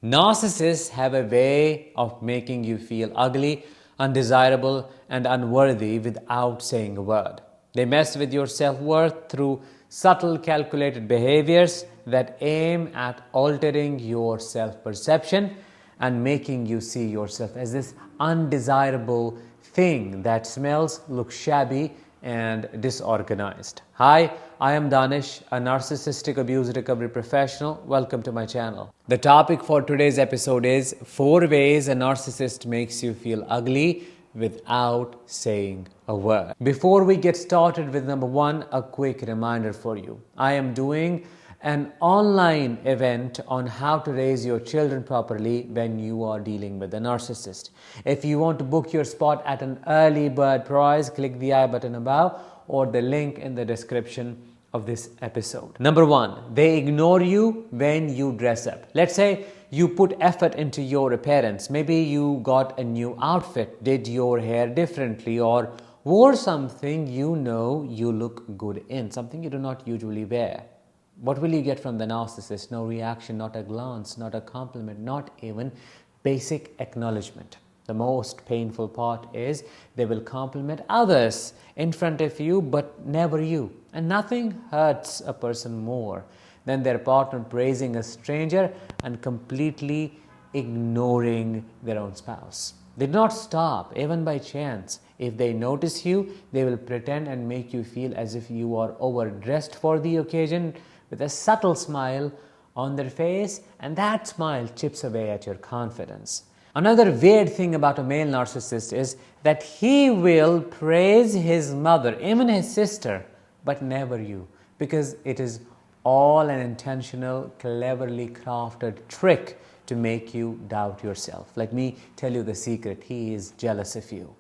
Narcissists have a way of making you feel ugly, undesirable, and unworthy without saying a word. They mess with your self-worth through subtle, calculated behaviors that aim at altering your self-perception and making you see yourself as this undesirable thing that smells, looks shabby, and disorganized. Hi, I am Danish, a narcissistic abuse recovery professional. Welcome to my channel. The topic for today's episode is 4 ways a narcissist makes you feel ugly without saying a word. Before we get started with number 1, a quick reminder for you. I am doing an online event on how to raise your children properly when you are dealing with a narcissist. If you want to book your spot at an early bird price, click the I button above or the link in the description of this episode. Number 1, they ignore you when you dress up. Let's say you put effort into your appearance. Maybe you got a new outfit, did your hair differently, or wore something you know you look good in, something you do not usually wear. What will you get from the narcissist? No reaction, not a glance, not a compliment, not even basic acknowledgement. The most painful part is they will compliment others in front of you, but never you. And nothing hurts a person more than their partner praising a stranger and completely ignoring their own spouse. They do not stop, even by chance. If they notice you, they will pretend and make you feel as if you are overdressed for the occasion, with a subtle smile on their face, and that smile chips away at your confidence. Another weird thing about a male narcissist is that he will praise his mother, even his sister, but never you, because it is all an intentional, cleverly crafted trick to make you doubt yourself. Let me tell you the secret: he is jealous of you.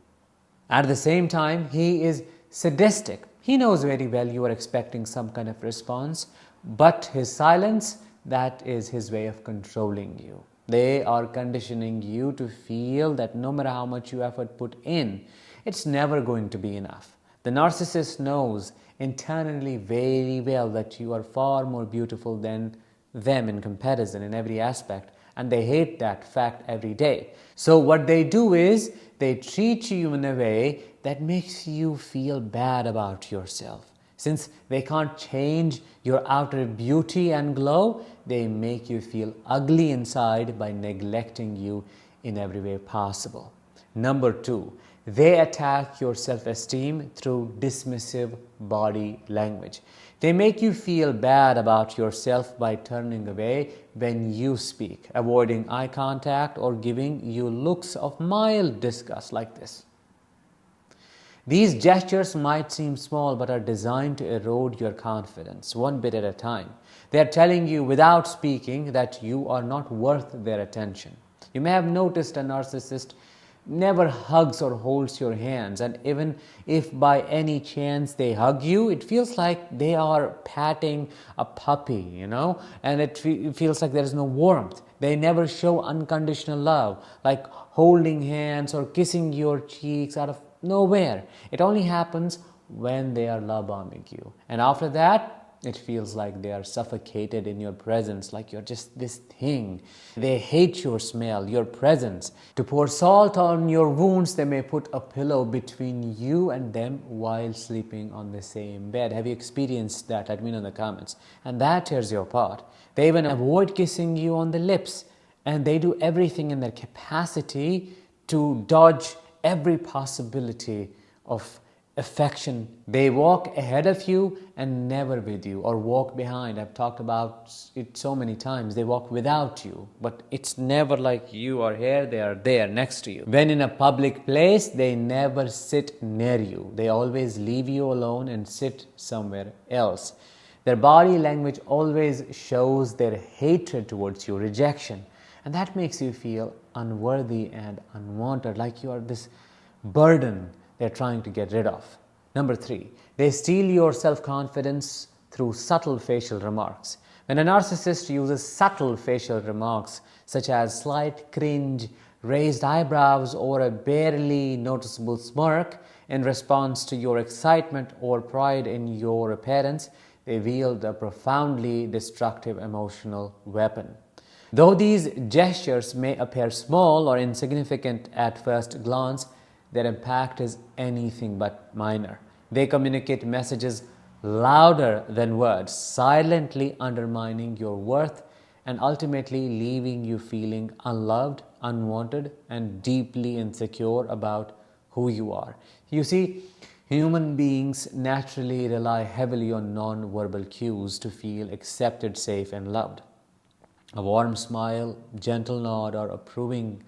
At the same time, he is sadistic. He knows very well you are expecting some kind of response, but his silence, that is his way of controlling you. They are conditioning you to feel that no matter how much you effort put in, it's never going to be enough. The narcissist knows internally very well that you are far more beautiful than them in comparison in every aspect, and they hate that fact every day. So what they do is they treat you in a way that makes you feel bad about yourself. Since they can't change your outer beauty and glow, they make you feel ugly inside by neglecting you in every way possible. Number 2, they attack your self-esteem through dismissive body language. They make you feel bad about yourself by turning away when you speak, avoiding eye contact, or giving you looks of mild disgust like this. These gestures might seem small but are designed to erode your confidence one bit at a time. They are telling you without speaking that you are not worth their attention. You may have noticed a narcissist never hugs or holds your hands, and even if by any chance they hug you, it feels like they are patting a puppy, and it feels like there is no warmth. They never show unconditional love, like holding hands or kissing your cheeks out of nowhere. It only happens when they are love bombing you, and after that it feels like they are suffocated in your presence, like you're just this thing. They hate your smell, your presence. To pour salt on your wounds, they may put a pillow between you and them while sleeping on the same bed. Have you experienced that? Let me know in the comments. And that tears you apart. They even avoid kissing you on the lips, and they do everything in their capacity to dodge every possibility of affection. They walk ahead of you and never with you, or walk behind. I've talked about it so many times. They walk without you, but it's never like you are here, they are there next to you. When in a public place, they never sit near you. They always leave you alone and sit somewhere else. Their body language always shows their hatred towards you, rejection, and that makes you feel unworthy and unwanted, like you are this burden they're trying to get rid of. Number 3, they steal your self-confidence through subtle facial remarks. When a narcissist uses subtle facial remarks, such as slight cringe, raised eyebrows, or a barely noticeable smirk in response to your excitement or pride in your appearance, they wield a profoundly destructive emotional weapon. Though these gestures may appear small or insignificant at first glance, their impact is anything but minor. They communicate messages louder than words, silently undermining your worth and ultimately leaving you feeling unloved, unwanted, and deeply insecure about who you are. You see, human beings naturally rely heavily on non-verbal cues to feel accepted, safe, and loved. A warm smile, gentle nod, or approving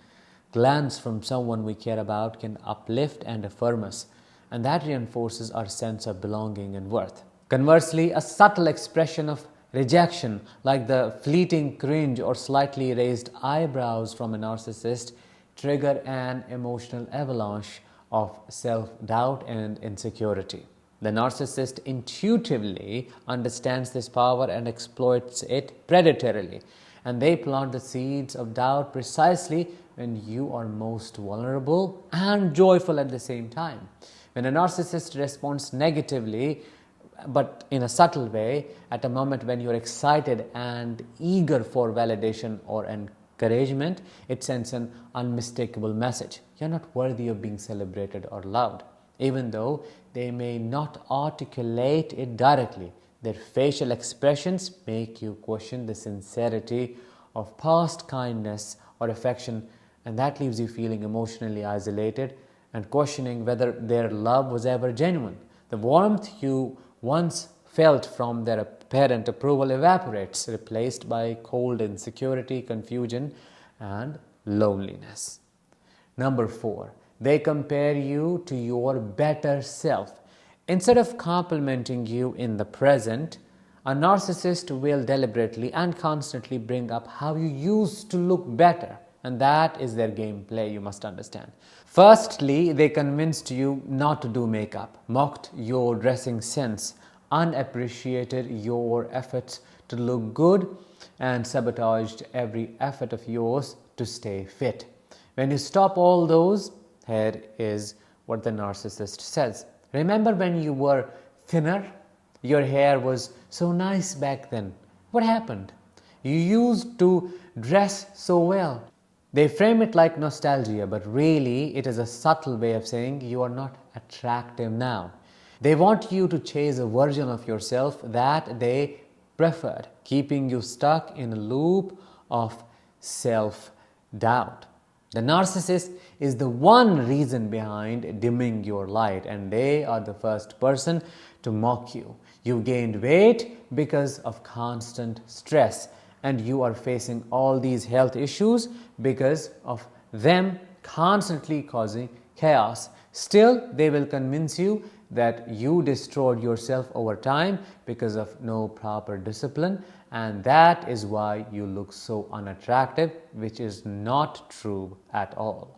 glance from someone we care about can uplift and affirm us, and that reinforces our sense of belonging and worth. Conversely, a subtle expression of rejection, like the fleeting cringe or slightly raised eyebrows from a narcissist, trigger an emotional avalanche of self-doubt and insecurity. The narcissist intuitively understands this power and exploits it predatorily, and they plant the seeds of doubt precisely when you are most vulnerable and joyful at the same time. When a narcissist responds negatively, but in a subtle way, at a moment when you're excited and eager for validation or encouragement, it sends an unmistakable message. You're not worthy of being celebrated or loved. Even though they may not articulate it directly, their facial expressions make you question the sincerity of past kindness or affection, and that leaves you feeling emotionally isolated and questioning whether their love was ever genuine. The warmth you once felt from their apparent approval evaporates, replaced by cold insecurity, confusion, and loneliness. Number 4, they compare you to your better self. Instead of complimenting you in the present, a narcissist will deliberately and constantly bring up how you used to look better, and that is their gameplay, you must understand. Firstly, they convinced you not to do makeup, mocked your dressing sense, unappreciated your efforts to look good, and sabotaged every effort of yours to stay fit. When you stop all those, here is what the narcissist says. Remember when you were thinner? Your hair was so nice back then. What happened? You used to dress so well. They frame it like nostalgia, but really it is a subtle way of saying you are not attractive now. They want you to chase a version of yourself that they preferred, keeping you stuck in a loop of self-doubt. The narcissist is the one reason behind dimming your light, and they are the first person to mock you. You gained weight because of constant stress, and you are facing all these health issues because of them constantly causing chaos. Still, they will convince you that you destroyed yourself over time because of no proper discipline, and that is why you look so unattractive, which is not true at all.